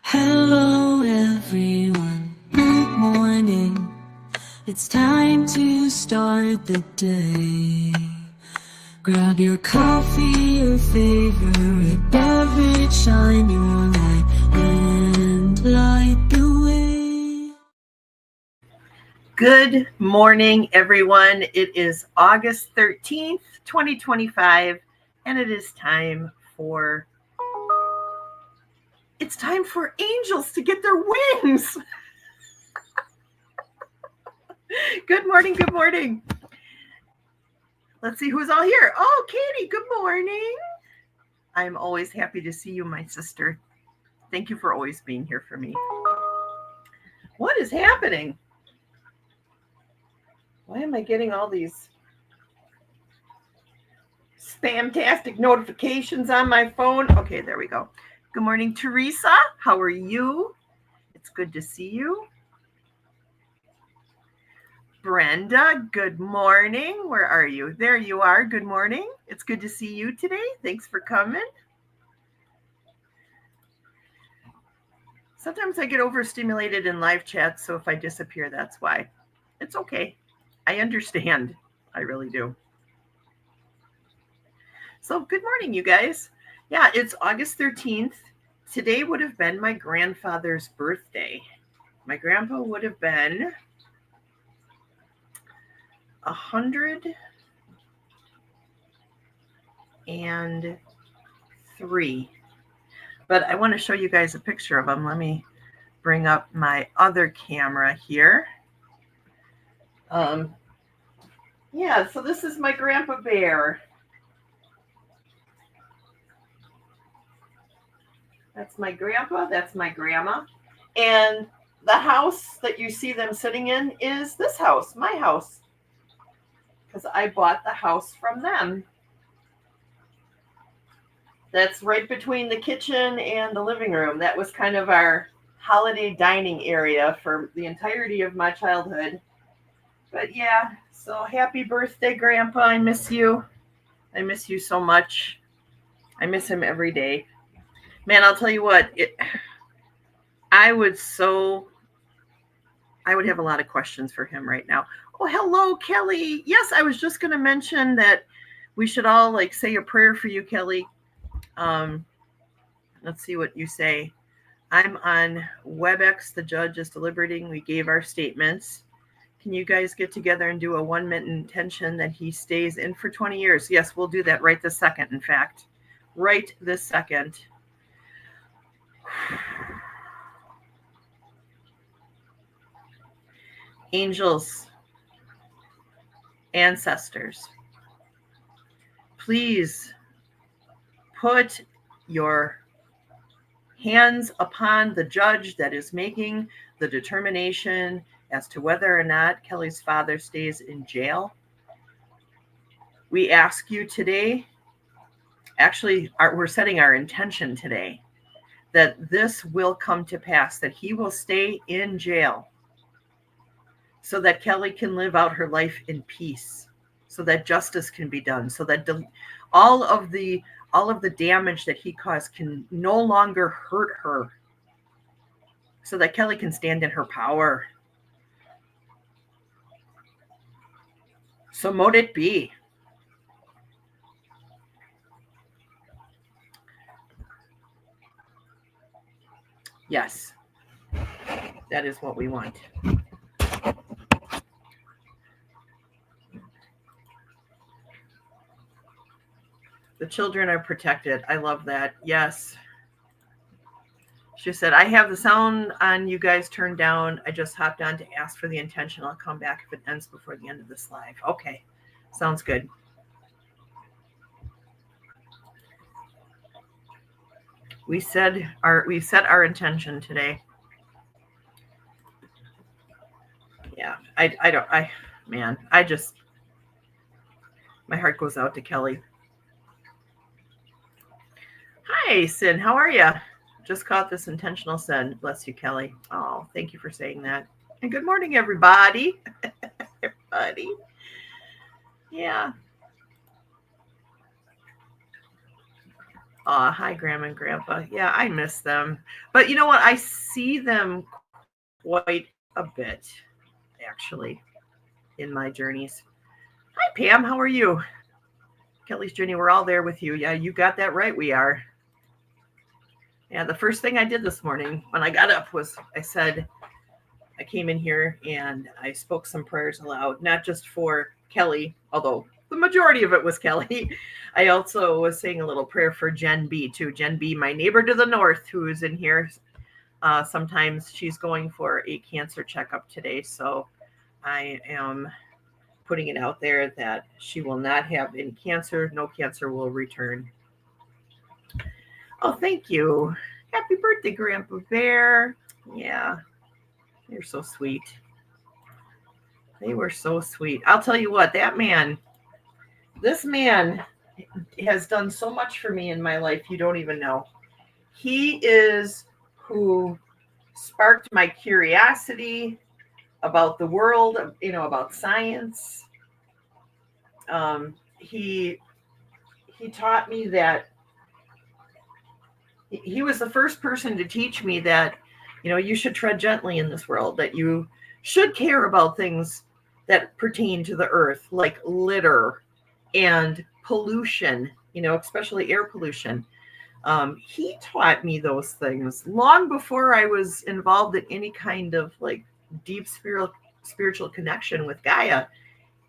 Hello everyone, good morning. It's time to start the day. Grab your coffee, your favorite beverage, shine your light and light the way. Good morning, everyone. It is August 13th, 2025, and it is time for angels to get their wings. Good morning, good morning. Let's see who's all here. Oh, Katie, good morning. I'm always happy to see you, my sister. Thank you for always being here for me. What is happening? Why am I getting all these spamtastic notifications on my phone? Okay, there we go. Good morning, Teresa. How are you? It's good to see you. Brenda, good morning. Where are you? There you are. Good morning. It's good to see you today. Thanks for coming. Sometimes I get overstimulated in live chats, so if I disappear, that's why. It's okay. I understand. I really do. So good morning, you guys. Yeah, it's August 13th. Today would have been my grandfather's birthday. My grandpa would have been 103. But I want to show you guys a picture of him. Let me bring up my other camera here. Yeah, so this is my Grandpa Bear. That's my grandpa, that's my grandma. And the house that you see them sitting in is this house, my house. Because I bought the house from them. That's right between the kitchen and the living room. That was kind of our holiday dining area for the entirety of my childhood. But yeah, so happy birthday, Grandpa. I miss you. I miss you so much. I miss him every day. Man, I'll tell you what, I would have a lot of questions for him right now. Oh, hello, Kelly. Yes, I was just going to mention that we should all say a prayer for you, Kelly. Let's see what you say. I'm on WebEx. The judge is deliberating. We gave our statements. Can you guys get together and do a 1-minute intention that he stays in for 20 years? Yes, we'll do that right this second, in fact. Right this second. Angels, ancestors, please put your hands upon the judge that is making the determination as to whether or not Kelly's father stays in jail. We ask you today, actually, we're setting our intention today, that this will come to pass, that he will stay in jail so that Kelly can live out her life in peace, so that justice can be done, so that all of the damage that he caused can no longer hurt her, so that Kelly can stand in her power. So mote it be. Yes, that is what we want. The children are protected. I love that. Yes. She said, I have the sound on you guys turned down. I just hopped on to ask for the intention. I'll come back if it ends before the end of this live. Okay. Sounds good. We set our intention today. Yeah. My heart goes out to Kelly. Hi, Sin. How are you? Just caught this intentional send. Bless you, Kelly. Oh, thank you for saying that. And good morning, everybody. Everybody. Yeah. Hi, Grandma and Grandpa. Yeah, I miss them. But you know what? I see them quite a bit, actually, in my journeys. Hi, Pam. How are you? Kelly's journey. We're all there with you. Yeah, you got that right. We are. Yeah, the first thing I did this morning when I got up was I came in here and I spoke some prayers aloud, not just for Kelly, although the majority of it was Kelly. I also was saying a little prayer for Jen B too. Jen B, my neighbor to the north, who is in here. Sometimes she's going for a cancer checkup today. So I am putting it out there that she will not have any cancer. No cancer will return. Oh, thank you. Happy birthday, Grandpa Bear. Yeah, you're so sweet. They were so sweet. I'll tell you what, this man has done so much for me in my life, you don't even know. He is who sparked my curiosity about the world, about science. He taught me that he was the first person to teach me that, you should tread gently in this world, that you should care about things that pertain to the earth, like litter and pollution, especially air pollution. He taught me those things long before I was involved in any kind of like deep spiritual connection with Gaia.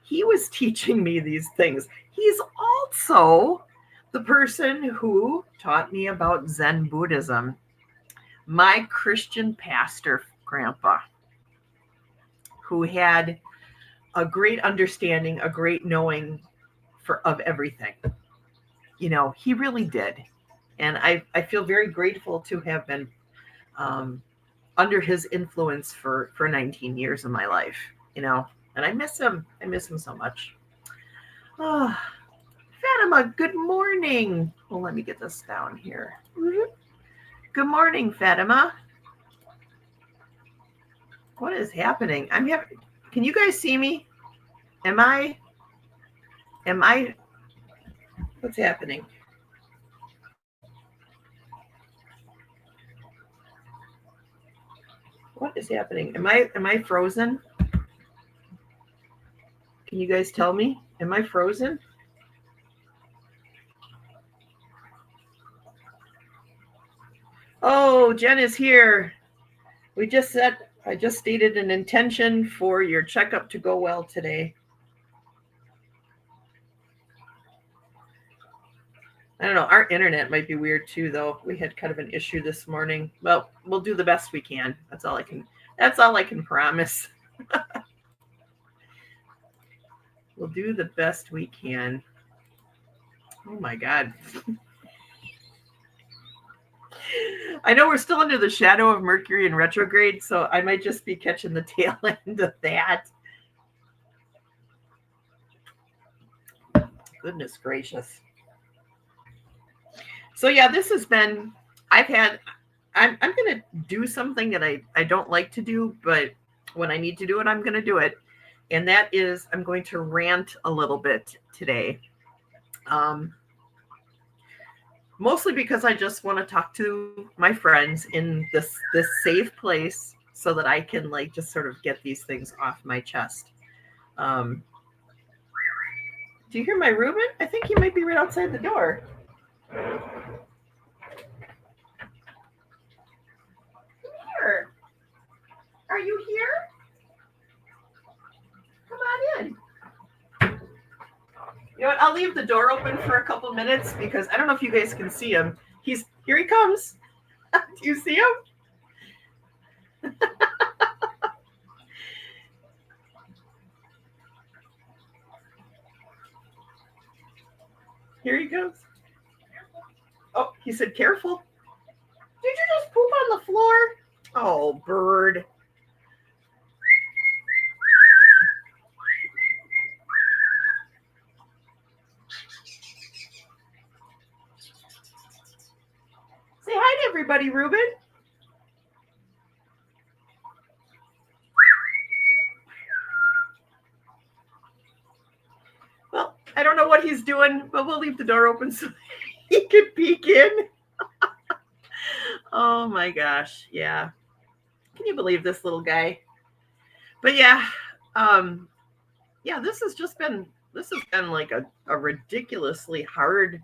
He was teaching me these things. He's also the person who taught me about Zen Buddhism. My Christian pastor, Grandpa, who had a great understanding, a great knowing of everything. He really did. And I feel very grateful to have been under his influence for 19 years of my life, and I miss him. I miss him so much. Oh, Fatima, good morning. Well, let me get this down here. Mm-hmm. Good morning, Fatima. What is happening? Can you guys see me? Am I, what's happening? What is happening? Am I frozen? Can you guys tell me? Am I frozen? Oh, Jen is here. I just stated an intention for your checkup to go well today. I don't know. Our internet might be weird too, though. We had kind of an issue this morning. Well, we'll do the best we can. That's all I can promise. We'll do the best we can. Oh my God. I know we're still under the shadow of Mercury in retrograde, so I might just be catching the tail end of that. Goodness gracious. So yeah, this has been, I'm going to do something that I don't like to do, but when I need to do it, I'm going to do it. And that is, I'm going to rant a little bit today. Mostly because I just want to talk to my friends in this safe place so that I can like just sort of get these things off my chest. Do you hear my Reuben? I think he might be right outside the door. Come here. Are you here? Come on in. You know what? I'll leave the door open for a couple minutes because I don't know if you guys can see him. Here he comes. Do you see him? Here he goes. Oh, he said, careful. Did you just poop on the floor? Oh, bird. Say hi to everybody, Reuben. Well, I don't know what he's doing, but we'll leave the door open so He could peek in. Oh my gosh. Yeah. Can you believe this little guy? But yeah, yeah, this has been like a ridiculously hard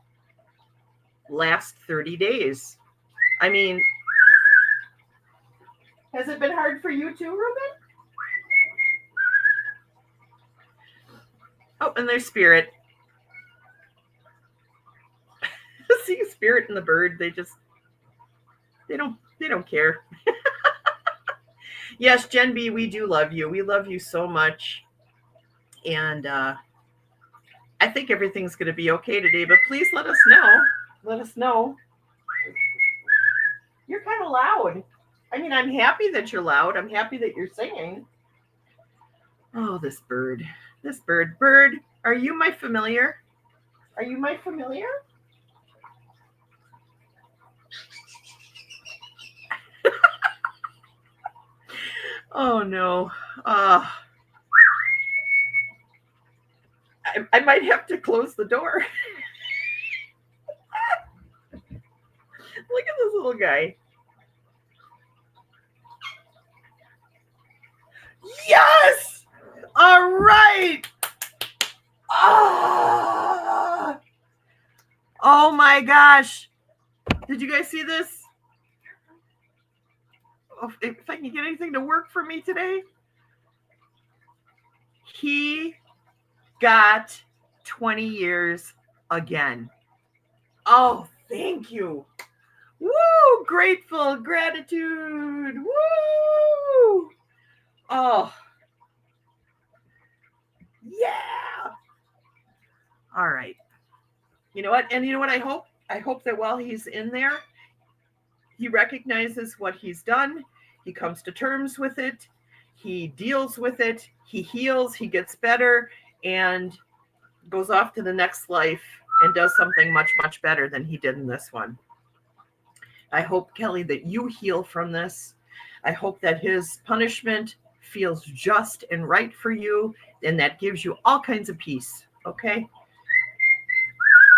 last 30 days. I mean, has it been hard for you too, Ruben? Oh, and there's Spirit. See Spirit and the bird, they don't care. Yes, Jen B, we do love you. We love you so much. And I think everything's going to be okay today, but please let us know. Let us know. You're kind of loud. I mean, I'm happy that you're loud. I'm happy that you're singing. Oh, this bird. This bird. Bird, are you my familiar? Are you my familiar? Oh, no. I might have to close the door. Look at this little guy. Yes! All right. Oh my gosh. Did you guys see this? If I can get anything to work for me today. He got 20 years again. Oh, thank you. Woo! Grateful, gratitude. Woo! Oh. Yeah. All right. You know what? And you know what I hope? I hope that while he's in there, he recognizes what he's done. He comes to terms with it. He deals with it. He heals. He gets better and goes off to the next life and does something much, much better than he did in this one. I hope, Kelly, that you heal from this. I hope that his punishment feels just and right for you, and that gives you all kinds of peace. Okay?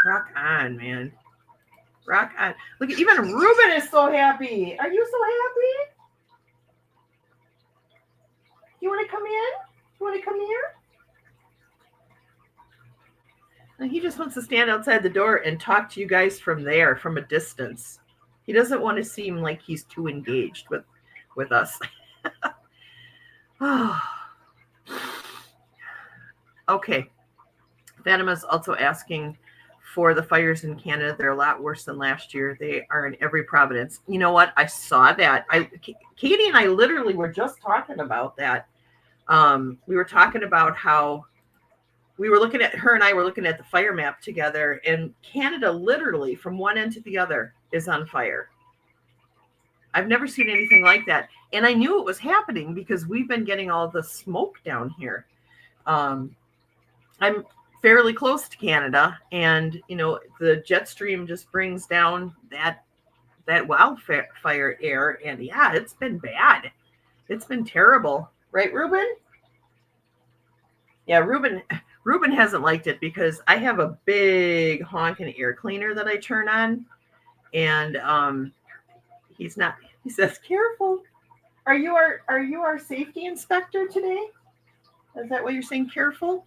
Rock on, man. Rock on. Look, even Ruben is so happy. Are you so happy? You want to come in? You want to come here? And he just wants to stand outside the door and talk to you guys from there, from a distance. He doesn't want to seem like he's too engaged with us. Okay. Fatima's also asking for the fires in Canada. They're a lot worse than last year. They are in every province. You know what? I saw that. Katie and I literally were just talking about that. We were talking about how her and I were looking at the fire map together, and Canada literally from one end to the other is on fire. I've never seen anything like that. And I knew it was happening because we've been getting all the smoke down here. I'm fairly close to Canada, and the jet stream just brings down that wildfire air, and yeah, it's been bad. It's been terrible, right, Ruben? Yeah, Ruben hasn't liked it because I have a big honking air cleaner that I turn on, and he's not. He says, "Careful." Are you our safety inspector today? Is that what you're saying? Careful.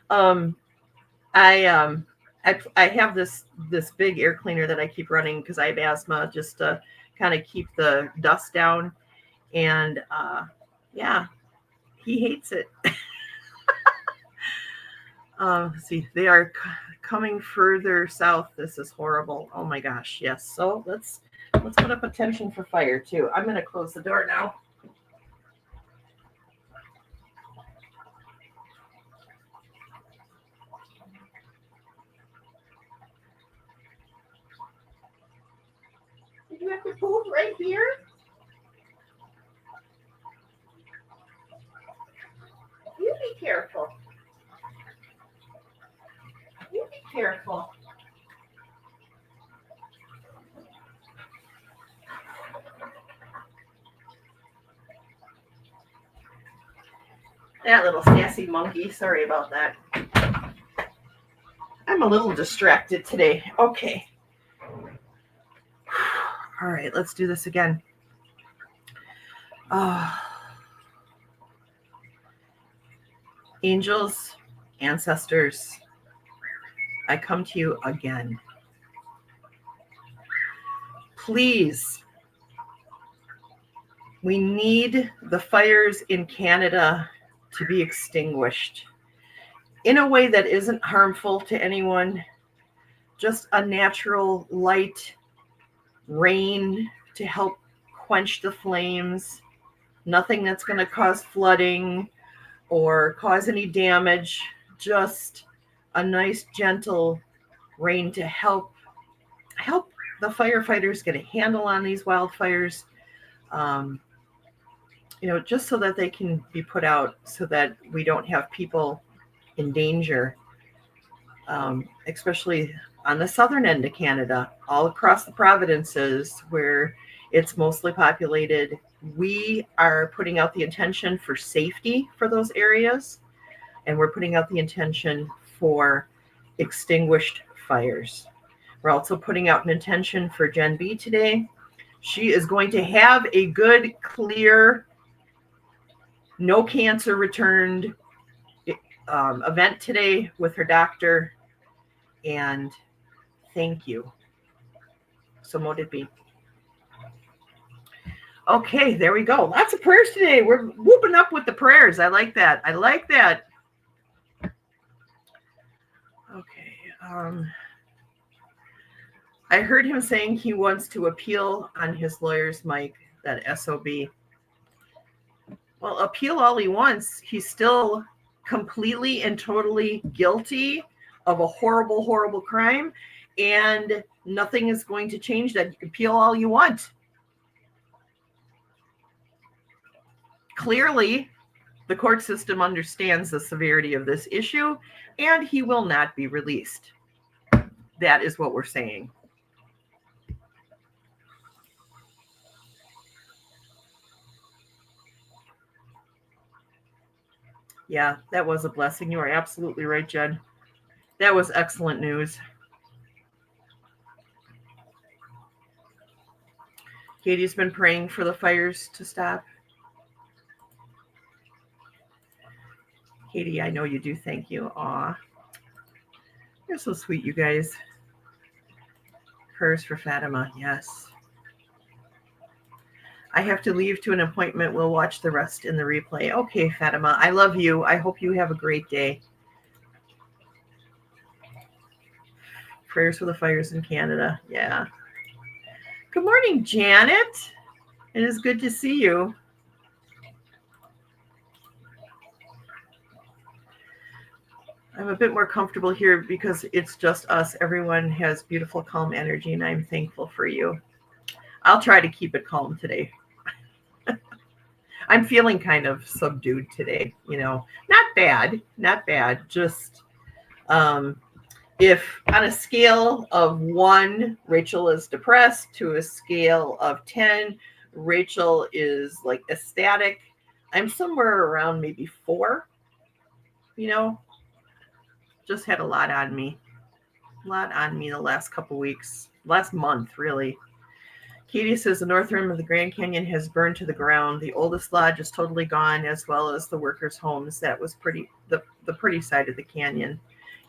I have this big air cleaner that I keep running because I have asthma, just to kind of keep the dust down. And yeah, he hates it. See, they are coming further south. This is horrible. Oh my gosh, yes. So let's put up attention for fire too. I'm going to close the door now. Did you have to poop right here? You be careful. You be careful. That little sassy monkey. Sorry about that. I'm a little distracted today. Okay. All right, let's do this again. Angels, ancestors, I come to you again. Please, we need the fires in Canada to be extinguished in a way that isn't harmful to anyone, just a natural light rain to help quench the flames, nothing that's going to cause flooding or cause any damage, just a nice gentle rain to help the firefighters get a handle on these wildfires, just so that they can be put out, so that we don't have people in danger, especially on the southern end of Canada, all across the provinces where it's mostly populated. We are putting out the intention for safety for those areas, and we're putting out the intention for extinguished fires. We're also putting out an intention for Jen B today. She is going to have a good, clear, no cancer returned event today with her doctor. And thank you. So mote it be. Okay, there we go. Lots of prayers today. We're whooping up with the prayers. I like that. Okay. I heard him saying he wants to appeal on his lawyer's mic, that SOB. Well, appeal all he wants. He's still completely and totally guilty of a horrible, horrible crime, and nothing is going to change that. You can appeal all you want. Clearly, the court system understands the severity of this issue, and he will not be released. That is what we're saying. Yeah, that was a blessing. You are absolutely right, Jen. That was excellent news. Katie's been praying for the fires to stop. Katie, I know you do. Thank you. Aw. You're so sweet, you guys. Prayers for Fatima. Yes. I have to leave to an appointment. We'll watch the rest in the replay. Okay, Fatima. I love you. I hope you have a great day. Prayers for the fires in Canada. Yeah. Good morning, Janet. It is good to see you. I'm a bit more comfortable here because it's just us. Everyone has beautiful, calm energy, and I'm thankful for you. I'll try to keep it calm today. I'm feeling kind of subdued today, not bad, just if on a scale of 1, Rachel is depressed, to a scale of 10, Rachel is like ecstatic, I'm somewhere around maybe 4, just had a lot on me the last couple weeks, last month, really. Katie says the north rim of the Grand Canyon has burned to the ground. The oldest lodge is totally gone, as well as the workers' homes. That was pretty, the pretty side of the canyon.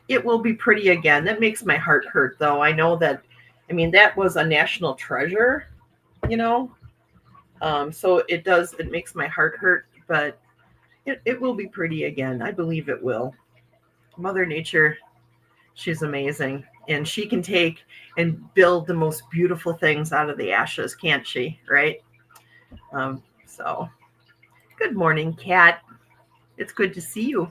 It will be pretty again. That makes my heart hurt, though. I know that, that was a national treasure, so it makes my heart hurt, but it will be pretty again. I believe it will. Mother Nature, she's amazing. And she can take and build the most beautiful things out of the ashes, can't she? Right? So, good morning, Kat. It's good to see you.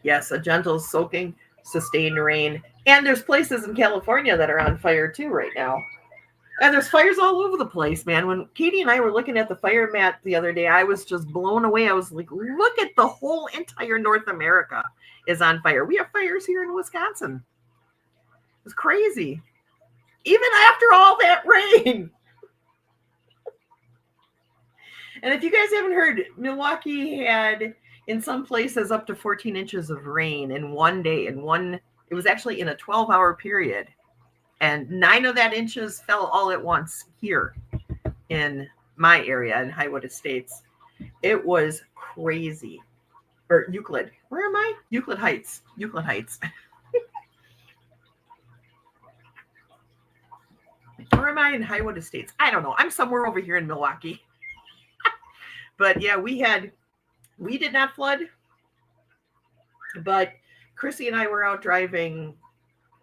Yes, a gentle soaking, sustained rain. And there's places in California that are on fire too right now. And there's fires all over the place, man. When Katie and I were looking at the fire map the other day, I was just blown away. I was like, look at the whole entire North America is on fire. We have fires here in Wisconsin. It's crazy. Even after all that rain. And if you guys haven't heard, Milwaukee had in some places up to 14 inches of rain in one day. It was actually in a 12-hour period. And 9 of that inches fell all at once here in my area in Highwood Estates. It was crazy. Or Euclid. Where am I? Euclid Heights. Euclid Heights. Where am I in Highwood Estates? I don't know. I'm somewhere over here in Milwaukee. But yeah, we did not flood. But Chrissy and I were out driving,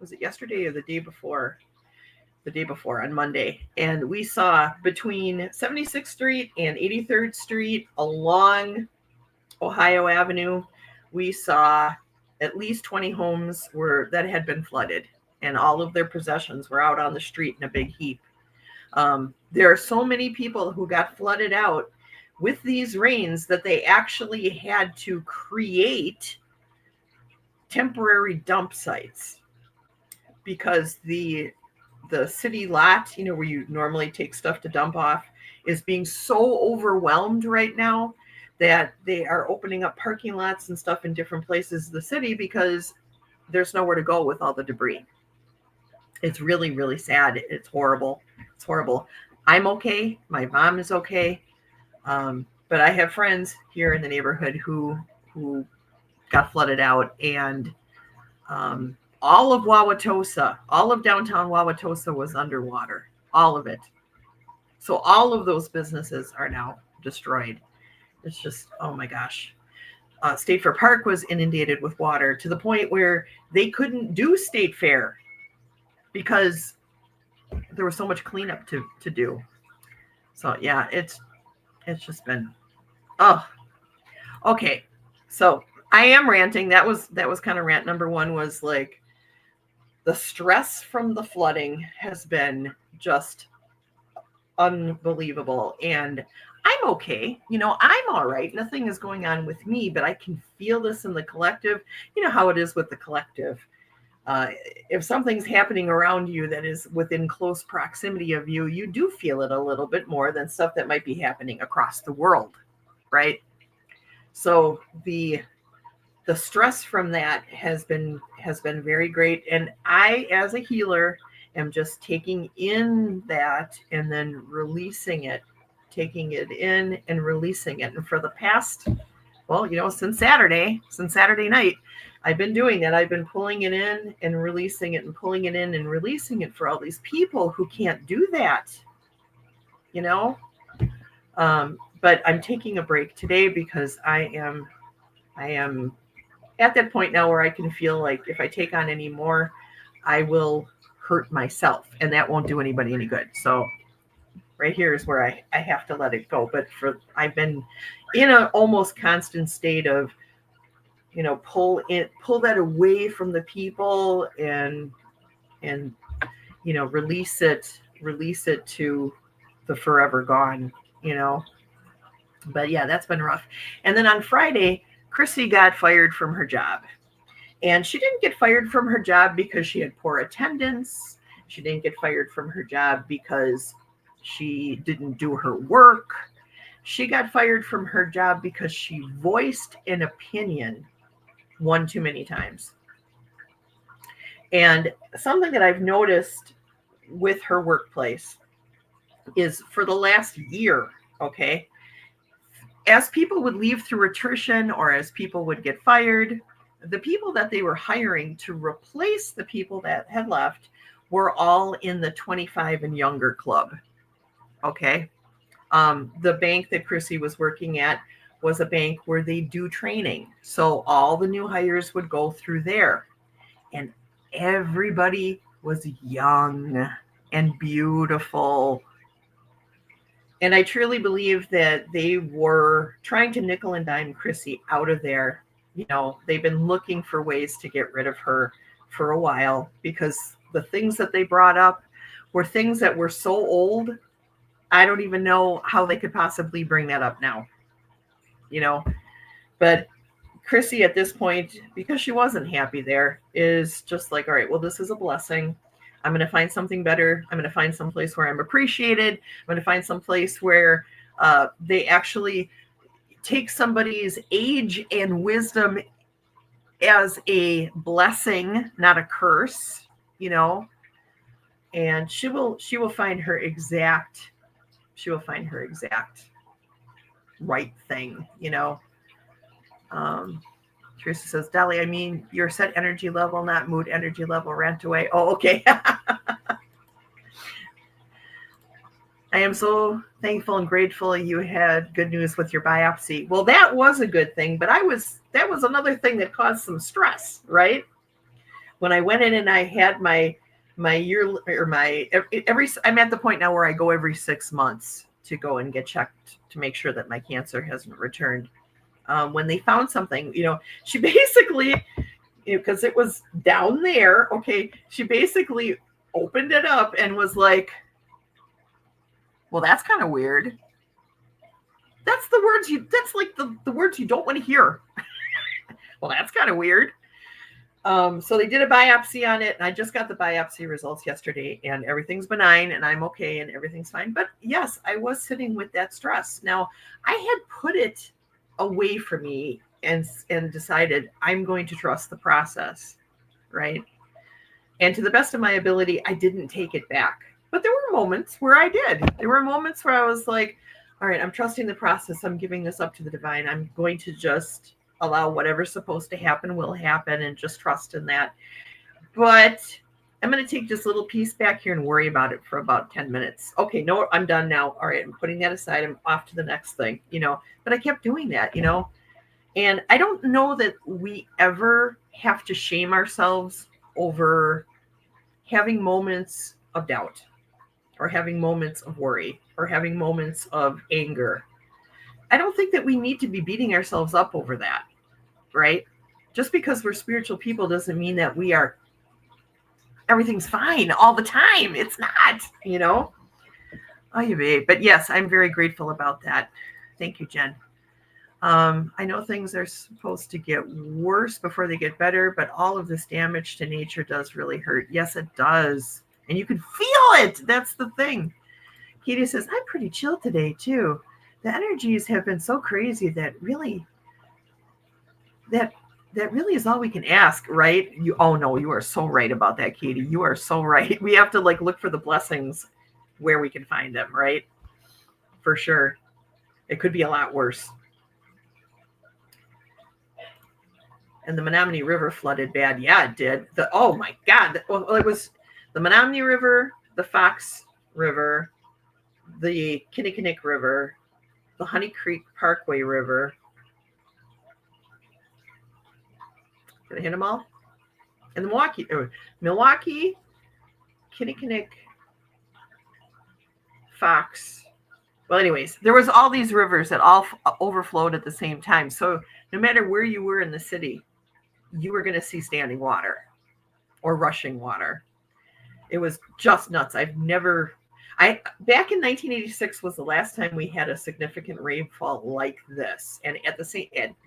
was it yesterday or the day before? The day before on Monday. And we saw between 76th Street and 83rd Street along Ohio Avenue, we saw at least 20 homes that had been flooded, and all of their possessions were out on the street in a big heap. There are so many people who got flooded out with these rains that they actually had to create temporary dump sites because the city lot, where you normally take stuff to dump off, is being so overwhelmed right now that they are opening up parking lots and stuff in different places of the city because there's nowhere to go with all the debris. It's really, really sad. It's horrible. It's horrible. I'm okay. My mom is okay. But I have friends here in the neighborhood who got flooded out, and all of Wauwatosa, all of downtown Wauwatosa was underwater, all of it. So all of those businesses are now destroyed. It's just, oh my gosh. State Fair Park was inundated with water to the point where they couldn't do State Fair because there was so much cleanup to do. So yeah, it's just been, oh, okay. So I am ranting. That was kind of rant number one, was like the stress from the flooding has been just unbelievable. And I'm okay. I'm all right. Nothing is going on with me, but I can feel this in the collective. You know how it is with the collective. If something's happening around you that is within close proximity of you, you do feel it a little bit more than stuff that might be happening across the world, right? So the stress from that has been very great. And I, as a healer, am just taking in that and then releasing it. Taking it in and releasing it. And for the past, since Saturday night, I've been doing that. I've been pulling it in and releasing it and pulling it in and releasing it for all these people who can't do that, but I'm taking a break today because I am at that point now where I can feel like if I take on any more, I will hurt myself, and that won't do anybody any good. So right here is where I have to let it go. But I've been in an almost constant state of, pull that away from the people and release it to the forever gone, But yeah, that's been rough. And then on Friday, Chrissy got fired from her job. And she didn't get fired from her job because she had poor attendance. She didn't get fired from her job because she didn't do her work. She got fired from her job because she voiced an opinion one too many times. And something that I've noticed with her workplace is for the last year, okay, as people would leave through attrition or as people would get fired, the people that they were hiring to replace the people that had left were all in the 25 and younger club. Okay. The bank that Chrissy was working at was a bank where they do training. So all the new hires would go through there, and everybody was young and beautiful. And I truly believe that they were trying to nickel and dime Chrissy out of there. They've been looking for ways to get rid of her for a while because the things that they brought up were things that were so old. I don't even know how they could possibly bring that up now, but Chrissy at this point, because she wasn't happy there, is just like, all right, well, this is a blessing. I'm going to find something better. I'm going to find some place where I'm appreciated. I'm going to find some place where They actually take somebody's age and wisdom as a blessing, not a curse, you know. And she will find her exact right thing, you know. Teresa says, Dali, I mean your set energy level, not mood energy level, rant away. Oh, okay. I am so thankful and grateful you had good news with your biopsy. Well, that was a good thing, but that was another thing that caused some stress, right? When I went in and I had my year or my every I'm at the point now where I go every 6 months to go and get checked to make sure that my cancer hasn't returned. When they found something, you know, she basically, because it was down there, okay, she basically opened it up and was like, well, that's kind of weird. That's like the words you don't want to hear. Well, that's kind of weird. So they did a biopsy on it, and I just got the biopsy results yesterday, and everything's benign, and I'm okay, and everything's fine. But yes, I was sitting with that stress. Now, I had put it away from me and decided I'm going to trust the process, right? And to the best of my ability, I didn't take it back. But there were moments where I did. There were moments where I was like, all right, I'm trusting the process. I'm giving this up to the divine. I'm going to just allow whatever's supposed to happen will happen and just trust in that. But I'm going to take this little piece back here and worry about it for about 10 minutes. Okay, no, I'm done now. All right, I'm putting that aside. I'm off to the next thing, you know. But I kept doing that, you know. And I don't know that we ever have to shame ourselves over having moments of doubt, or having moments of worry, or having moments of anger. I don't think that we need to be beating ourselves up over that, right? Just because we're spiritual people doesn't mean that everything's fine all the time. It's not, you know. Oh, you babe. But yes, I'm very grateful about that. Thank you, Jen. I know things are supposed to get worse before they get better, but all of this damage to nature does really hurt. Yes, it does. And you can feel it. That's the thing. Katie says, I'm pretty chill today, too. The energies have been so crazy that really is all we can ask, right? You are so right about that, Katie. You are so right. We have to look for the blessings where we can find them, right? For sure. It could be a lot worse. And the Menominee River flooded bad. Yeah, it did. Oh my God. Well, it was the Menominee River, the Fox River, the Kinnickinnick River, the Honey Creek Parkway River. Did I hit them all? And the Milwaukee, Kinnickinnick, Fox. Well, anyways, there was all these rivers that all overflowed at the same time. So no matter where you were in the city, you were going to see standing water or rushing water. It was just nuts. Back in 1986 was the last time we had a significant rainfall like this. And at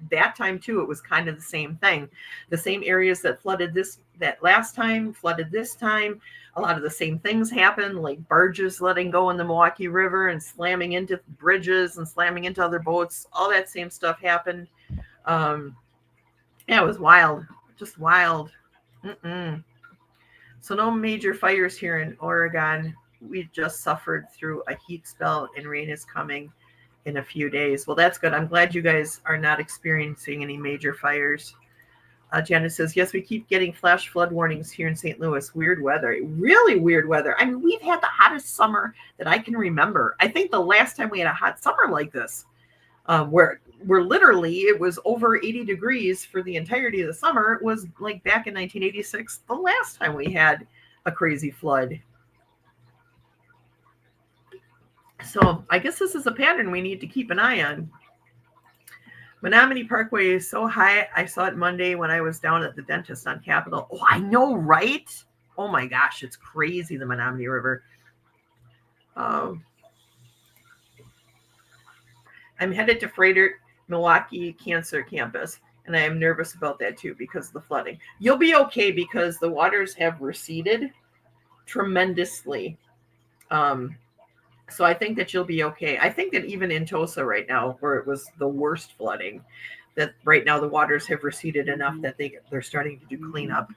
that time too, it was kind of the same thing. The same areas that flooded that last time flooded this time. A lot of the same things happened, like barges letting go in the Milwaukee River and slamming into bridges and slamming into other boats. All that same stuff happened. Yeah, it was wild, just wild. So no major fires here in Oregon. We just suffered through a heat spell, and rain is coming in a few days. Well, that's good. I'm glad you guys are not experiencing any major fires. Janice says, yes, we keep getting flash flood warnings here in St. Louis. Weird weather, really weird weather. I mean, we've had the hottest summer that I can remember. I think the last time we had a hot summer like this, where literally it was over 80 degrees for the entirety of the summer, was like back in 1986, the last time we had a crazy flood. So I guess this is a pattern we need to keep an eye on. Menominee Parkway is so high. I saw it Monday when I was down at the dentist on Capitol. Oh, I know, right? Oh my gosh, it's crazy, the Menominee River. I'm headed to Freighter, Milwaukee Cancer Campus, and I am nervous about that too because of the flooding. You'll be okay because the waters have receded tremendously. So I think that you'll be okay. I think that even in Tosa right now, where it was the worst flooding, that right now the waters have receded enough that they're starting to do cleanup.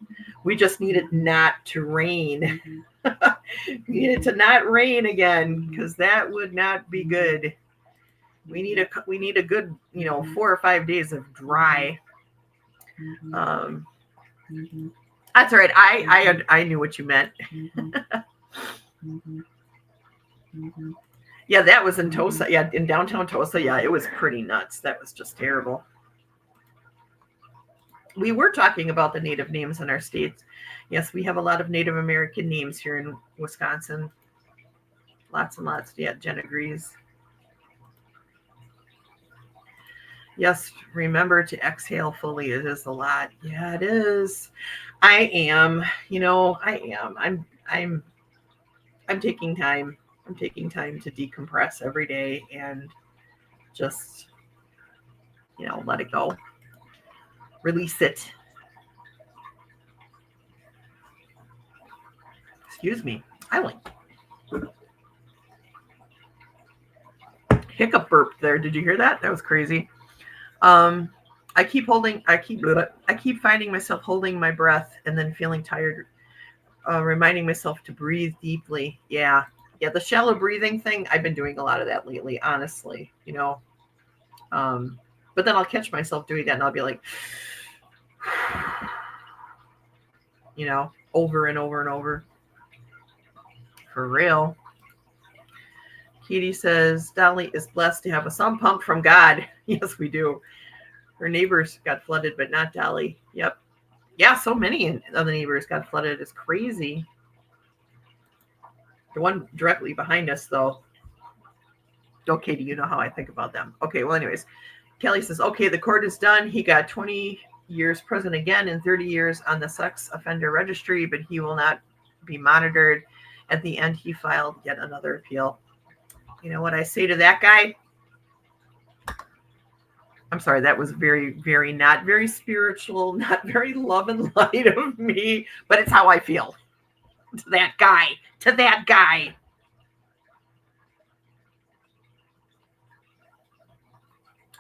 We just need it not to rain. We need it to not rain again, because that would not be good. We need a good 4 or 5 days of dry. That's all right. I knew what you meant. Yeah, that was in Tosa. Yeah, in downtown Tosa. Yeah, it was pretty nuts. That was just terrible. We were talking about the native names in our states. Yes, we have a lot of Native American names here in Wisconsin. Lots and lots. Yeah, Jen agrees. Yes, remember to exhale fully. It is a lot. Yeah, it is. I am. I'm taking time. I'm taking time to decompress every day and just, let it go. Release it. Excuse me. I like hiccup burp there. Did you hear that? That was crazy. I keep finding myself holding my breath and then feeling tired, reminding myself to breathe deeply. Yeah. The shallow breathing thing. I've been doing a lot of that lately, honestly, but then I'll catch myself doing that and I'll be like, over and over and over. For real. Katie says, Dolly is blessed to have a sump pump from God. Yes, we do. Her neighbors got flooded, but not Dolly. Yep. Yeah, so many of the neighbors got flooded. It's crazy. The one directly behind us, though. Okay, do you know how I think about them? Okay, well, anyways. Kelly says, okay, the court is done. He got 20 years prison again and 30 years on the sex offender registry, but he will not be monitored. At the end, he filed yet another appeal. You know what I say to that guy? I'm sorry, that was very, very not very spiritual, not very love and light of me, but it's how I feel. To that guy.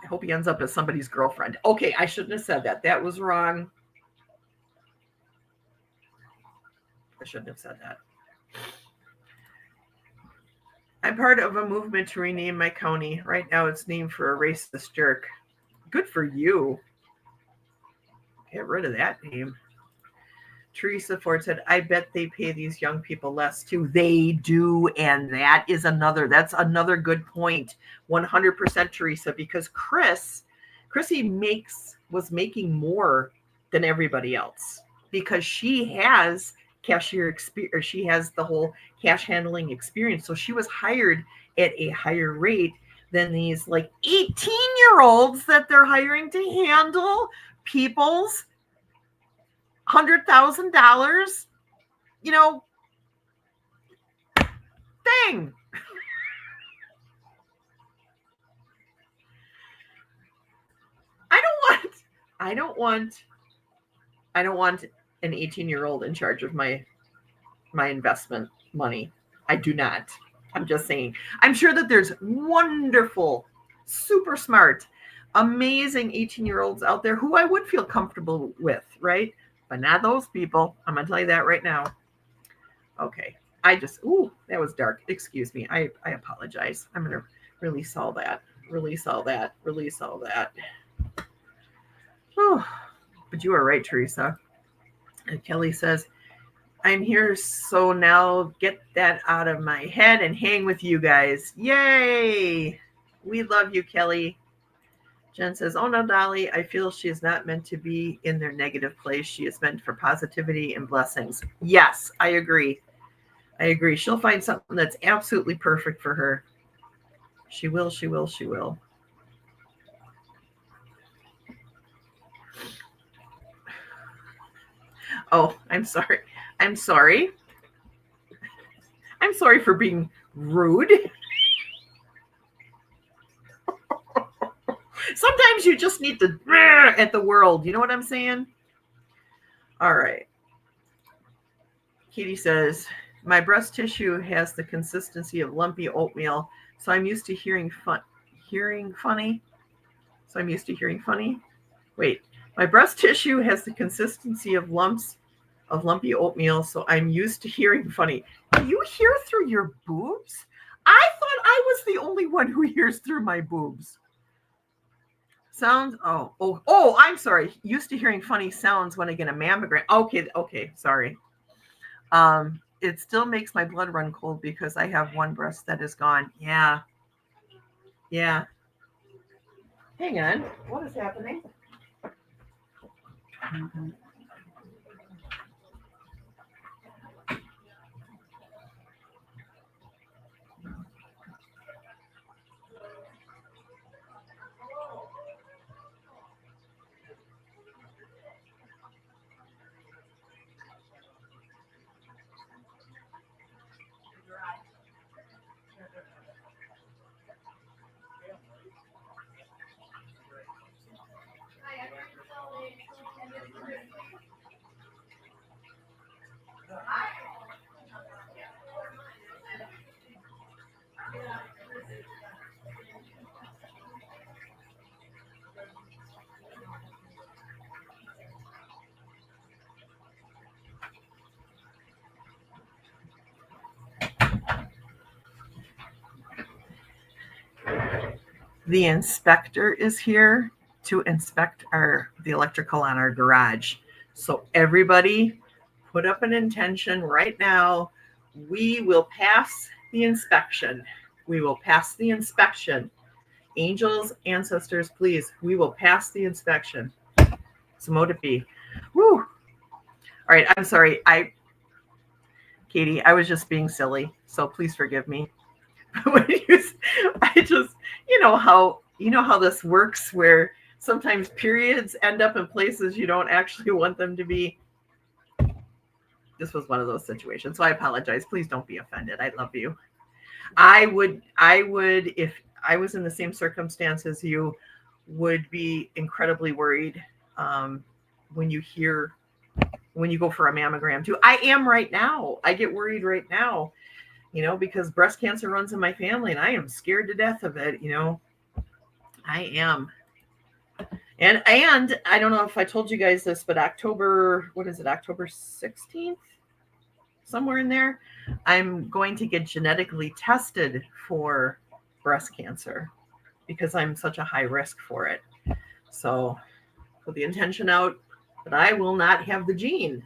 I hope he ends up as somebody's girlfriend. Okay, I shouldn't have said that. That was wrong. I shouldn't have said that. I'm part of a movement to rename my county. Right now it's named for a racist jerk. Good for you. Get rid of that name. Teresa Ford said, I bet they pay these young people less too. They do. And that's another good point. 100% Teresa, because Chrissy was making more than everybody else because she has cashier experience. She has the whole cash handling experience. So she was hired at a higher rate than these like 18-year-olds that they're hiring to handle people's $100,000, thing. I don't want an 18-year-old in charge of my investment money. I do not. I'm just saying. I'm sure that there's wonderful, super smart, amazing 18-year-olds out there who I would feel comfortable with, right? But not those people. I'm going to tell you that right now. Okay. That was dark. Excuse me. I apologize. I'm going to release all that. Oh, but you are right, Teresa. And Kelly says, I'm here, so now get that out of my head and hang with you guys. Yay! We love you, Kelly. Jen says, oh no, Dolly, I feel she is not meant to be in their negative place. She is meant for positivity and blessings. Yes, I agree. She'll find something that's absolutely perfect for her. She will. Oh, I'm sorry. I'm sorry for being rude. Sometimes you just need to at the world. You know what I'm saying? All right. Katie says, My breast tissue has the consistency of lumpy oatmeal, so I'm used to hearing funny. So I'm used to hearing funny. Wait, my breast tissue has the consistency of lumpy oatmeal, so I'm used to hearing funny. Do you hear through your boobs? I thought I was the only one who hears through my boobs. Sounds, I'm sorry. Used to hearing funny sounds when I get a mammogram. Okay, sorry. It still makes my blood run cold because I have one breast that is gone. Yeah. Hang on. What is happening? Mm-hmm. The inspector is here to inspect the electrical on our garage. So everybody put up an intention right now. We will pass the inspection. We will pass the inspection. Angels, ancestors, please, we will pass the inspection. So mote it be. Woo. All right, I'm sorry. Katie, I was just being silly. So please forgive me. I just, you know how this works, where sometimes periods end up in places you don't actually want them to be. This was one of those situations, so I apologize. Please don't be offended. I love you. I would, if I was in the same circumstance as you, would be incredibly worried when you go for a mammogram too. I am right now. I get worried right now. Because breast cancer runs in my family and I am scared to death of it. I am. And I don't know if I told you guys this, but October 16th? Somewhere in there, I'm going to get genetically tested for breast cancer because I'm such a high risk for it. So put the intention out that I will not have the gene.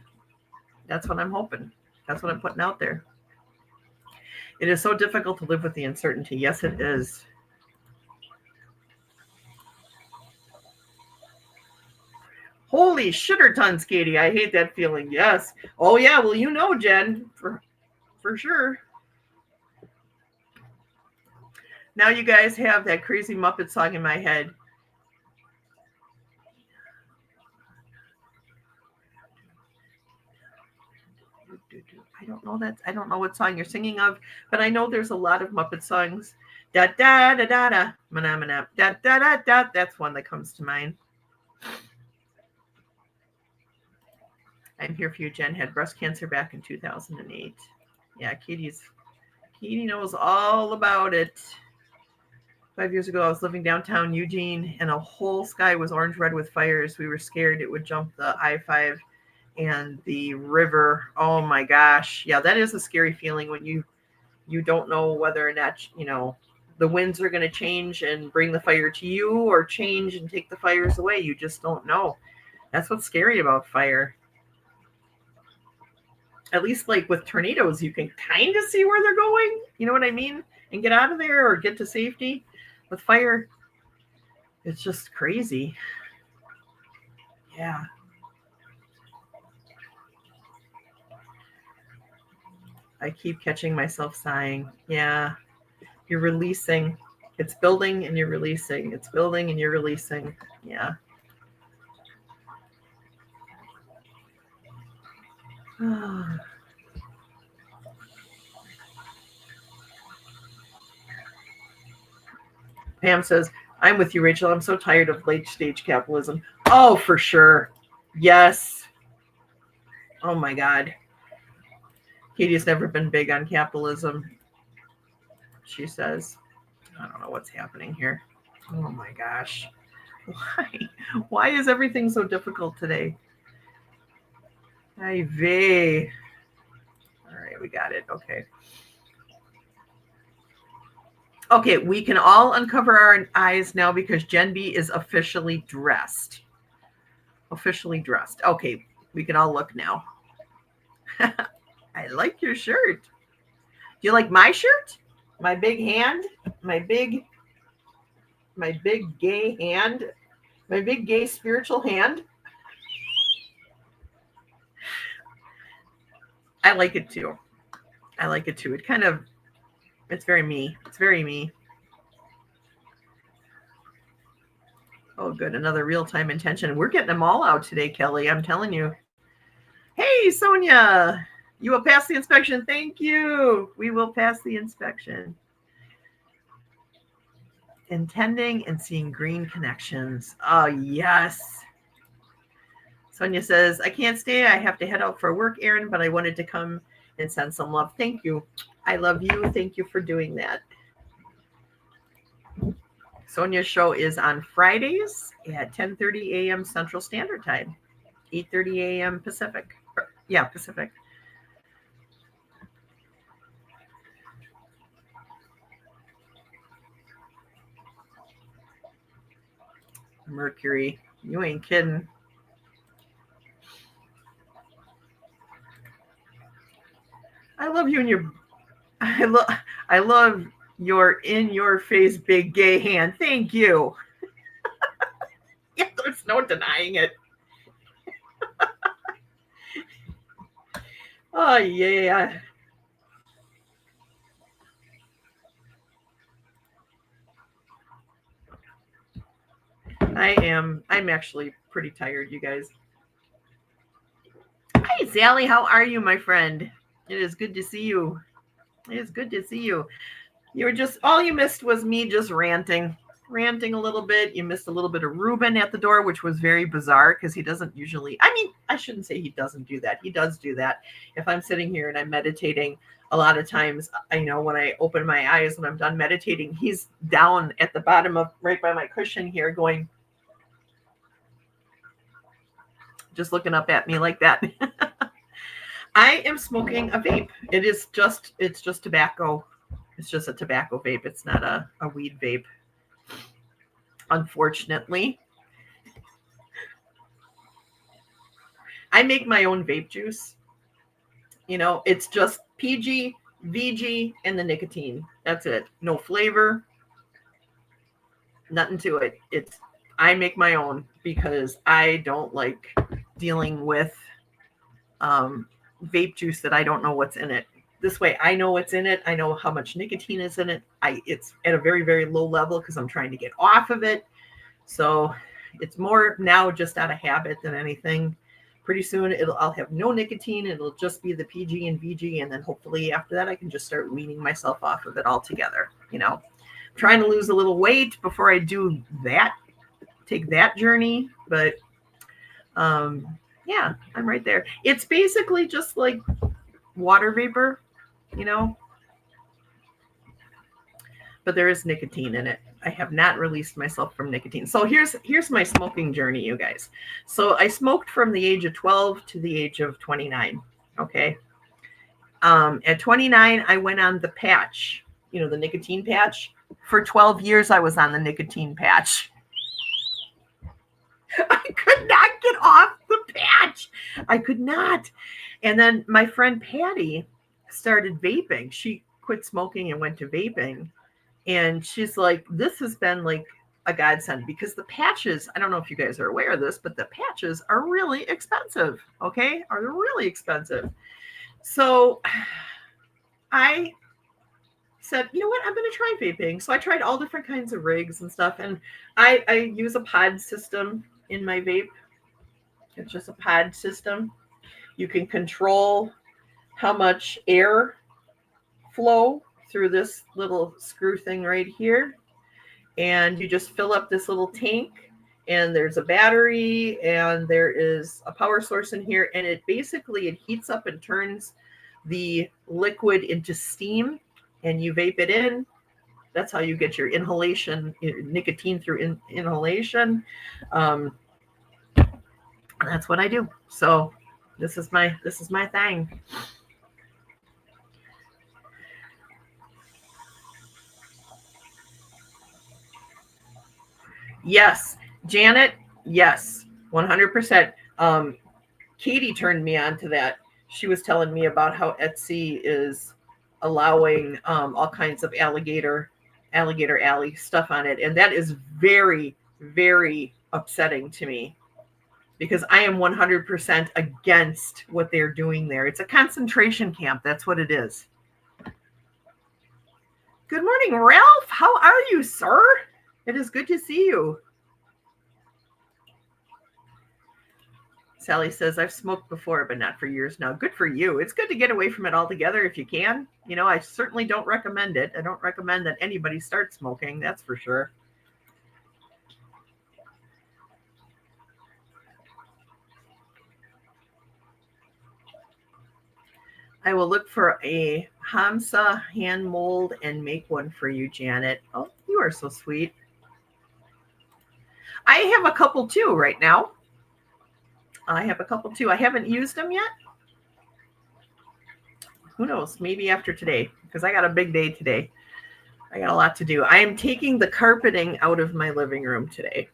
That's what I'm hoping. That's what I'm putting out there. It is so difficult to live with the uncertainty. Yes, it is. Holy shitter tons, Katie. I hate that feeling. Yes. Oh, yeah. Well, Jen, for sure. Now you guys have that crazy Muppet song in my head. I don't know what song you're singing of, but I know there's a lot of Muppet songs. Da da da da da, mana da da da da. That's one that comes to mind. I'm here for you. Jen had breast cancer back in 2008. Yeah, Katie knows all about it. 5 years ago, I was living downtown Eugene, and a whole sky was orange-red with fires. We were scared it would jump the I-5 and the river. Oh my gosh. Yeah, that is a scary feeling when you don't know whether or not, the winds are going to change and bring the fire to you or change and take the fires away. You just don't know. That's what's scary about fire. At least like with tornadoes, you can kind of see where they're going. You know what I mean? And get out of there or get to safety. With fire, it's just crazy. Yeah. I keep catching myself sighing. Yeah. You're releasing. It's building and you're releasing. It's building and you're releasing. Yeah. Pam says, I'm with you, Rachel. I'm so tired of late stage capitalism. Oh, for sure. Yes. Oh my God. Katie's never been big on capitalism, she says. I don't know what's happening here. Oh my gosh. Why? Why is everything so difficult today? Ay vey. All right, we got it. Okay. Okay, we can all uncover our eyes now because Gen B is officially dressed. Officially dressed. Okay, we can all look now. I like your shirt. Do you like my shirt? My big hand? My big gay hand? My big gay spiritual hand? I like it too. I like it too. It's very me. It's very me. Oh, good. Another real-time intention. We're getting them all out today, Kelly. I'm telling you. Hey, Sonia. You will pass the inspection. Thank you. We will pass the inspection. Intending and seeing green connections. Oh, yes. Sonia says, I can't stay. I have to head out for a work errand, but I wanted to come and send some love. Thank you. I love you. Thank you for doing that. Sonia's show is on Fridays at 10:30 a.m. Central Standard Time, 8:30 a.m. Pacific. Yeah, Pacific. Mercury, you ain't kidding. I love you and your I love your in your face big gay hand. Thank you. Yeah, there's no denying it. Oh yeah. I'm actually pretty tired, you guys. Hi Sally, how are you, my friend? It is good to see you. It is good to see you. You were just, all you missed was me just ranting a little bit. You missed a little bit of Ruben at the door, which was very bizarre because he doesn't usually, I mean, I shouldn't say he doesn't do that. He does do that. If I'm sitting here and I'm meditating, a lot of times, I know when I open my eyes, when I'm done meditating, he's down at the bottom of, right by my cushion here going, just looking up at me like that. I am smoking a vape. It's just tobacco. It's just a tobacco vape. It's not a weed vape. Unfortunately. I make my own vape juice. You know, it's just PG, VG, and the nicotine. That's it. No flavor. Nothing to it. I make my own because I don't like dealing with vape juice that I don't know what's in it. This way I know what's in it. I know how much nicotine is in it. It's at a very, very low level because I'm trying to get off of it. So it's more now just out of habit than anything. Pretty soon I'll have no nicotine. It'll just be the PG and VG. And then hopefully after that, I can just start weaning myself off of it altogether. You know, I'm trying to lose a little weight before I do that, take that journey. But yeah, I'm right there. It's basically just like water vapor, you know, but there is nicotine in it. I have not released myself from nicotine. So here's my smoking journey, you guys. So I smoked from the age of 12 to the age of 29. Okay. At 29, I went on the patch, you know, the nicotine patch. For 12 years, I was on the nicotine patch. I could not get off the patch. I could not. And then my friend Patty started vaping. She quit smoking and went to vaping. And she's like, this has been like a godsend because the patches, I don't know if you guys are aware of this, but the patches are really expensive. Okay. Are really expensive. So I said, you know what, I'm going to try vaping. So I tried all different kinds of rigs and stuff. And I use a pod system in my vape. It's just a pod system. You can control how much air flow through this little screw thing right here. And you just fill up this little tank and there's a battery and there is a power source in here. And it heats up and turns the liquid into steam and you vape it in. That's how you get your inhalation, nicotine through inhalation. That's what I do. So this is my thing. Yes, Janet. Yes, 100%. Katie turned me on to that. She was telling me about how Etsy is allowing all kinds of alligator alley stuff on it, and that is very, very upsetting to me because I am 100% against what they're doing there. It's a concentration camp. That's what it is. Good morning, Ralph. How are you, sir? It is good to see you. Sally says, I've smoked before, but not for years now. Good for you. It's good to get away from it altogether if you can. You know, I certainly don't recommend it. I don't recommend that anybody start smoking. That's for sure. I will look for a Hamsa hand mold and make one for you, Janet. Oh, you are so sweet. I have a couple too right now. I haven't used them yet. Who knows? Maybe after today, because I got a big day today. I got a lot to do. I am taking the carpeting out of my living room today.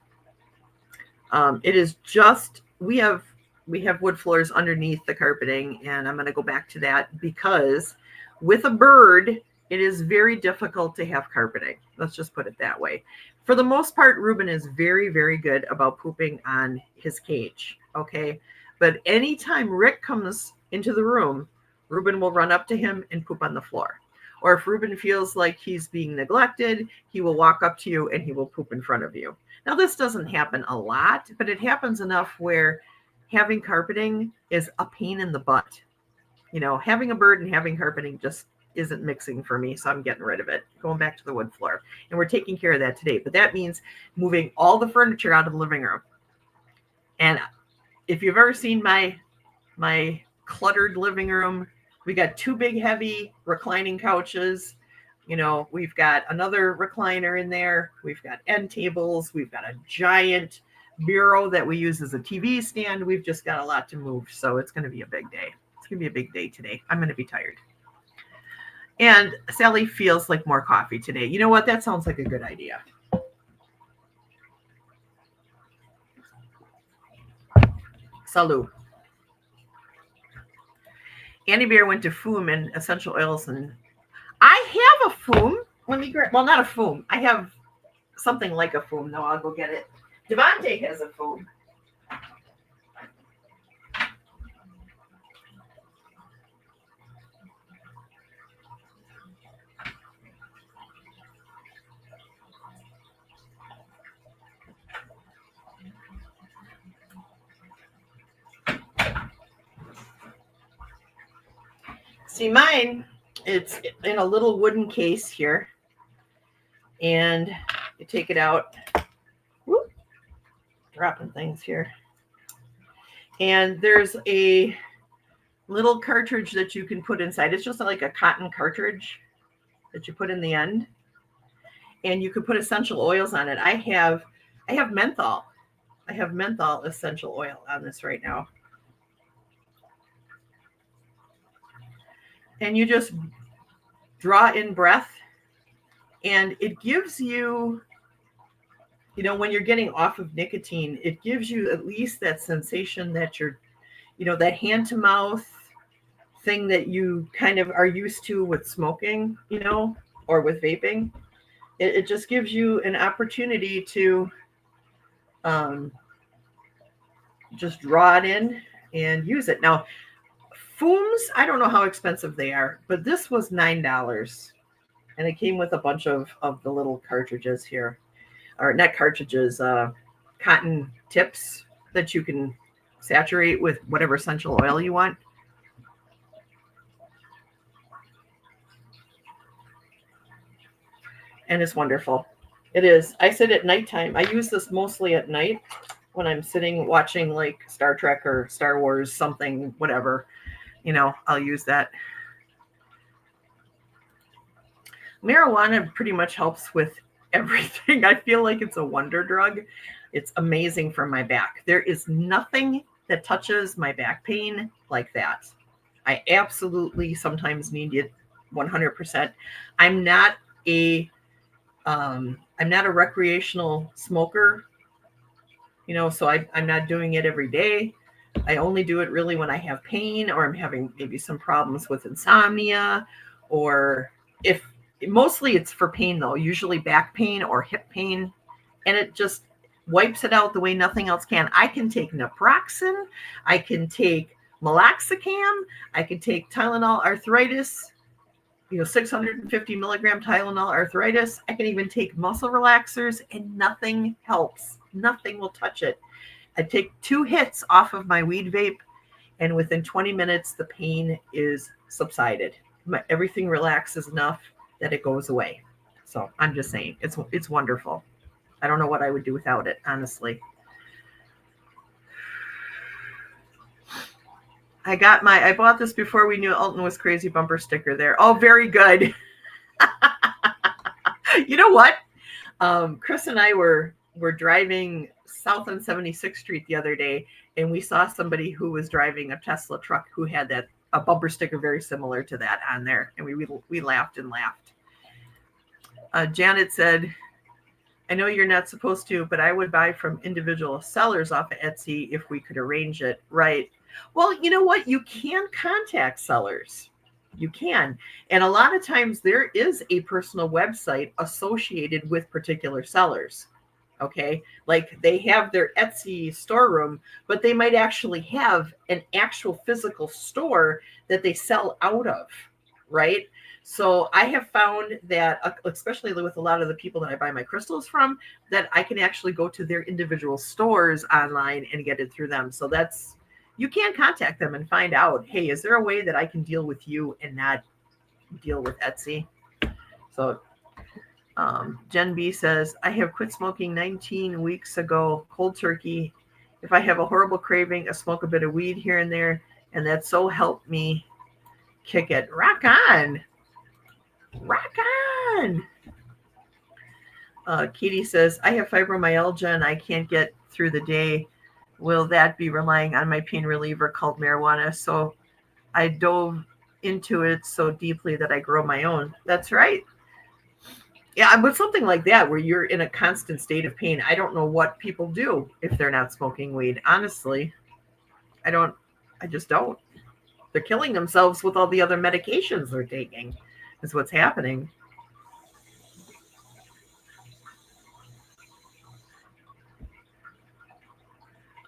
It is just, we have wood floors underneath the carpeting, and I'm going to go back to that because with a bird, it is very difficult to have carpeting. Let's just put it that way. For the most part, Ruben is very, very good about pooping on his cage. Okay. But anytime Rick comes into the room, Ruben will run up to him and poop on the floor. Or if Ruben feels like he's being neglected, he will walk up to you and he will poop in front of you. Now, this doesn't happen a lot, but it happens enough where having carpeting is a pain in the butt. You know, having a bird and having carpeting just isn't mixing for me, so I'm getting rid of it, going back to the wood floor. And we're taking care of that today. But that means moving all the furniture out of the living room. And if you've ever seen my cluttered living room, we got two big, heavy reclining couches. You know, we've got another recliner in there. We've got end tables. We've got a giant bureau that we use as a TV stand. We've just got a lot to move. So it's going to be a big day. It's going to be a big day today. I'm going to be tired. And Sally feels like more coffee today. You know what? That sounds like a good idea. Salud. Annie Bear went to Foom and essential oils, and I have a Foom. Let me grab. Well, not a Foom. I have something like a Foom. No, I'll go get it. Devontae has a Foom. See, mine, it's in a little wooden case here. And you take it out. Whoop, dropping things here. And there's a little cartridge that you can put inside. It's just like a cotton cartridge that you put in the end. And you can put essential oils on it. I have menthol. I have menthol essential oil on this right now. And you just draw in breath, and it gives you, you know, when you're getting off of nicotine, it gives you at least that sensation that you're, you know, that hand to mouth thing that you kind of are used to with smoking, you know, or with vaping. It just gives you an opportunity to just draw it in and use it. Now, Fooms, I don't know how expensive they are, but this was $9. And it came with a bunch of the little cartridges here. Or not cartridges, cotton tips that you can saturate with whatever essential oil you want. And it's wonderful. It is. I sit at nighttime. I use this mostly at night when I'm sitting watching like Star Trek or Star Wars, something, whatever. You know, I'll use that. Marijuana pretty much helps with everything. I feel like it's a wonder drug. It's amazing for my back. There is nothing that touches my back pain like that. I absolutely sometimes need it 100%. I'm not a recreational smoker, so I'm not doing it every day. I only do it really when I have pain or I'm having maybe some problems with insomnia, or if mostly it's for pain though, usually back pain or hip pain, and it just wipes it out the way nothing else can. I can take naproxen, I can take meloxicam, I can take Tylenol arthritis, 650 milligram Tylenol arthritis. I can even take muscle relaxers and nothing helps. Nothing will touch it. I take 2 hits off of my weed vape, and within 20 minutes, the pain is subsided. Everything relaxes enough that it goes away. So I'm just saying, it's wonderful. I don't know what I would do without it, honestly. I bought this before we knew Alton was crazy bumper sticker there. Oh, very good. You know what? Chris and I were driving south on 76th Street the other day, and we saw somebody who was driving a Tesla truck who had a bumper sticker very similar to that on there, and we laughed and laughed. Janet said, I know you're not supposed to, but I would buy from individual sellers off of Etsy if we could arrange it. Right. Well, you know what? You can contact sellers. You can. And a lot of times there is a personal website associated with particular sellers. Okay. Like they have their Etsy storeroom, but they might actually have an actual physical store that they sell out of. Right. So I have found that, especially with a lot of the people that I buy my crystals from, that I can actually go to their individual stores online and get it through them. So you can contact them and find out, hey, is there a way that I can deal with you and not deal with Etsy? So Jen B says, I have quit smoking 19 weeks ago, cold turkey. If I have a horrible craving, I smoke a bit of weed here and there, and that so helped me kick it. Rock on. Rock on. Katie says, I have fibromyalgia and I can't get through the day. Will that be relying on my pain reliever called marijuana? So I dove into it so deeply that I grow my own. That's right. Yeah, but something like that where you're in a constant state of pain, I don't know what people do if they're not smoking weed. Honestly, I just don't. They're killing themselves with all the other medications they're taking, is what's happening.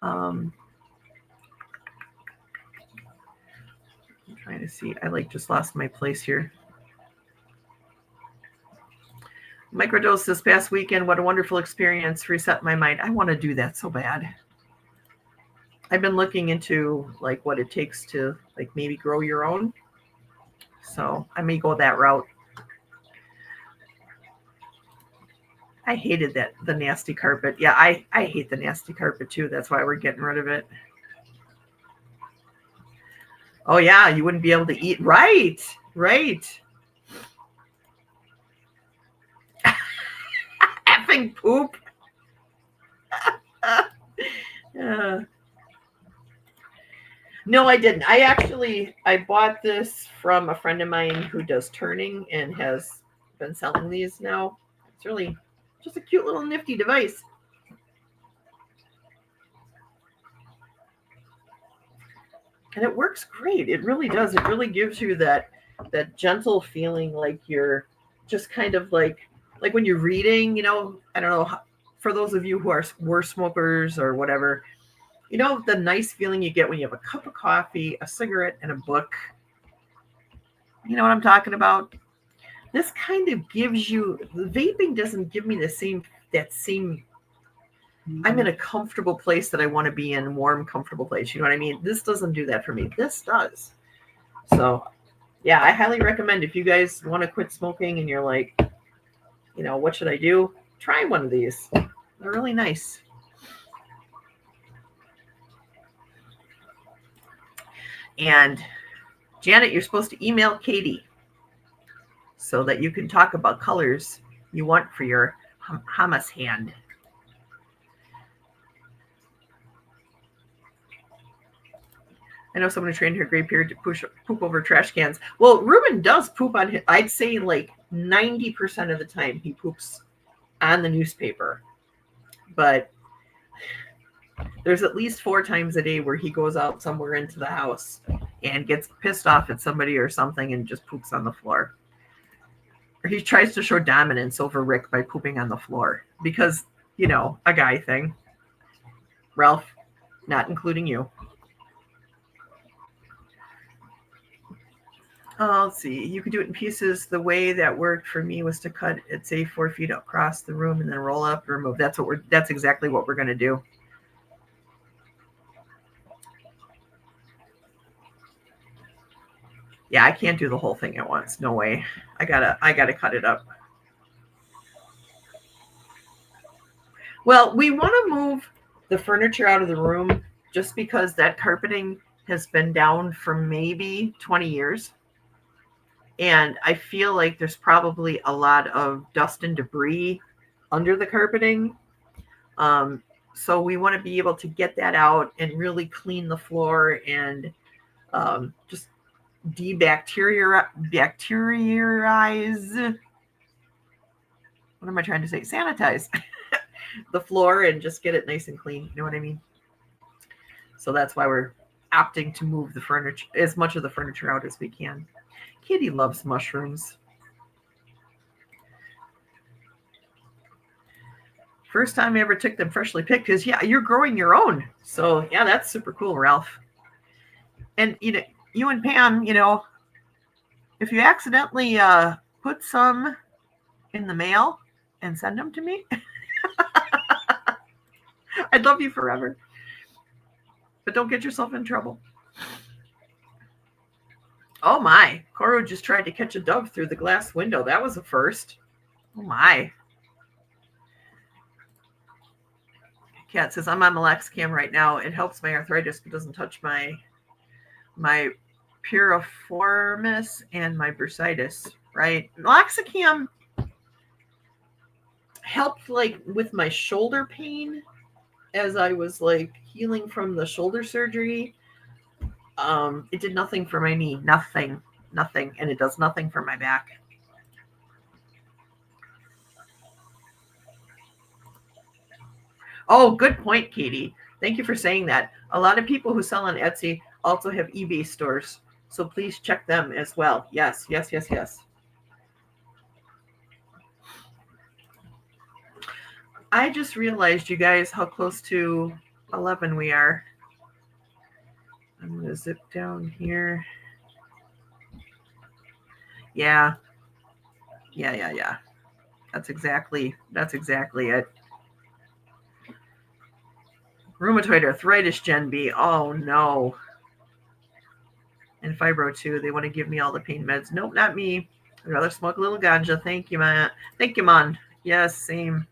I'm trying to see. I just lost my place here. Microdose this past weekend. What a wonderful experience. Reset my mind. I want to do that so bad. I've been looking into what it takes to maybe grow your own. So I may go that route. I hated the nasty carpet. Yeah, I hate the nasty carpet too. That's why we're getting rid of it. Oh yeah, you wouldn't be able to eat. Right. Effing poop. No, I didn't. I bought this from a friend of mine who does turning and has been selling these now. It's really just a cute little nifty device. And it works great. It really does. It really gives you that gentle feeling, like you're just kind of like when you're reading, I don't know, for those of you who were smokers or whatever, the nice feeling you get when you have a cup of coffee, a cigarette, and a book. You know what I'm talking about? This kind of gives you, the vaping doesn't give me that same I'm in a comfortable place that I want to be in, warm, comfortable place. You know what I mean? This doesn't do that for me. This does. So, yeah, I highly recommend if you guys want to quit smoking and you're like, what should I do? Try one of these. They're really nice. And Janet, you're supposed to email Katie. so that you can talk about colors you want for your hummus hand. I know someone who trained her gray period to poop over trash cans. Well, Ruben does poop on his, I'd say like 90% of the time he poops on the newspaper. But there's at least 4 times a day where he goes out somewhere into the house and gets pissed off at somebody or something and just poops on the floor. Or he tries to show dominance over Rick by pooping on the floor because, you know, a guy thing. Ralph, not including you. Let's see. You could do it in pieces. The way that worked for me was to cut it, say, 4 feet across the room and then roll up and remove. That's exactly what we're going to do. Yeah, I can't do the whole thing at once. No way. I gotta cut it up. Well, we want to move the furniture out of the room just because that carpeting has been down for maybe 20 years. And I feel like there's probably a lot of dust and debris under the carpeting. So we want to be able to get that out and really clean the floor and just bacterialize. What am I trying to say? Sanitize the floor and just get it nice and clean. You know what I mean? So that's why we're opting to move the furniture, as much of the furniture out as we can. Kitty loves mushrooms. First time I ever took them freshly picked because, yeah, you're growing your own. So, yeah, that's super cool, Ralph. And, you know, you and Pam, you know, if you accidentally put some in the mail and send them to me, I'd love you forever. But don't get yourself in trouble. Oh my, Coro just tried to catch a dove through the glass window. That was a first. Oh my. Kat says, I'm on Meloxicam right now. It helps my arthritis, but doesn't touch my piriformis and my bursitis, right? Meloxicam helped like with my shoulder pain as I was like healing from the shoulder surgery. It did nothing for my knee, nothing, and it does nothing for my back. Oh, good point, Katie. Thank you for saying that. A lot of people who sell on Etsy also have eBay stores, so please check them as well. Yes. I just realized, you guys, how close to 11 we are. I'm going to zip down here. Yeah. That's exactly it. Rheumatoid arthritis, Gen B. Oh, no. And fibro, too. They want to give me all the pain meds. Nope, not me. I'd rather smoke a little ganja. Thank you, man. Thank you, man. Yes, same.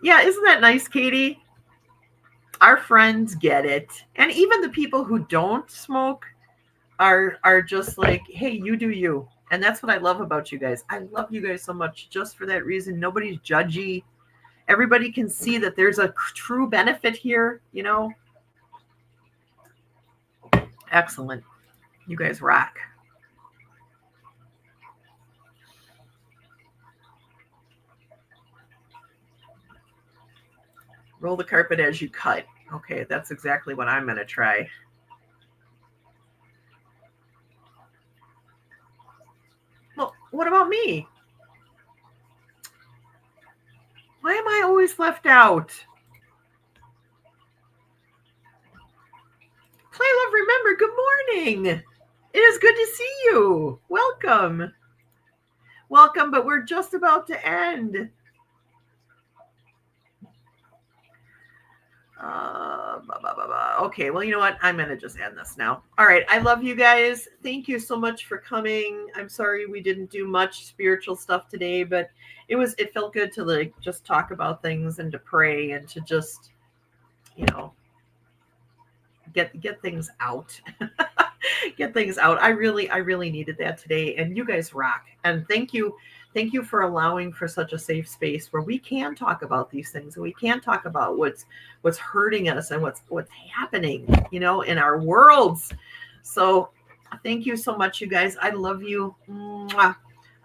Yeah, isn't that nice, Katie? Our friends get it. And even the people who don't smoke are just like, hey, you do you. And that's what I love about you guys. I love you guys so much just for that reason. Nobody's judgy. Everybody can see that there's a true benefit here, you know? Excellent. You guys rock. Roll the carpet as you cut. Okay, that's exactly what I'm going to try. Well, what about me? Why am I always left out? Play Love Remember, good morning. It is good to see you. Welcome. Welcome, but we're just about to end. Okay, well, you know what? I'm going to just end this now. All right. I love you guys. Thank you so much for coming. I'm sorry we didn't do much spiritual stuff today, but it felt good to like just talk about things and to pray and to just, you know, get things out. Get things out. I really needed that today, and you guys rock. And thank you for allowing for such a safe space where we can talk about these things and we can talk about what's hurting us and what's happening, you know, in our worlds. So thank you so much, you guys. I love you. Mwah.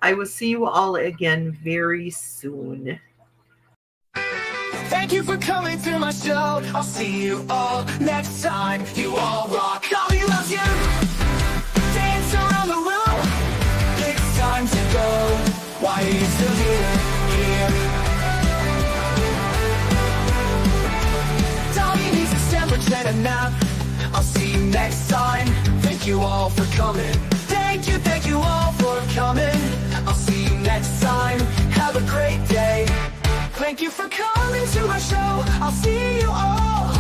I will see you all again very soon. Thank you for coming to my show. I'll see you all next time. You all rock. Dolly loves you. Dance around the room. It's time to go. Why are you still here? Dolly needs a sandwich and a nap. I'll see you next time. Thank you all for coming. Thank you all for coming. I'll see you next time. Have a great day. Thank you for coming to my show. I'll see you all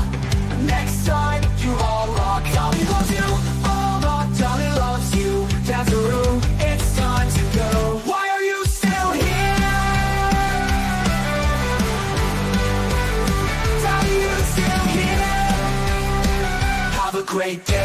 next time. You all rock. Dolly loves you. All rock. Dolly loves you. Dance the room. It's time to go. Why are you still here? Dolly, you still here? Have a great day.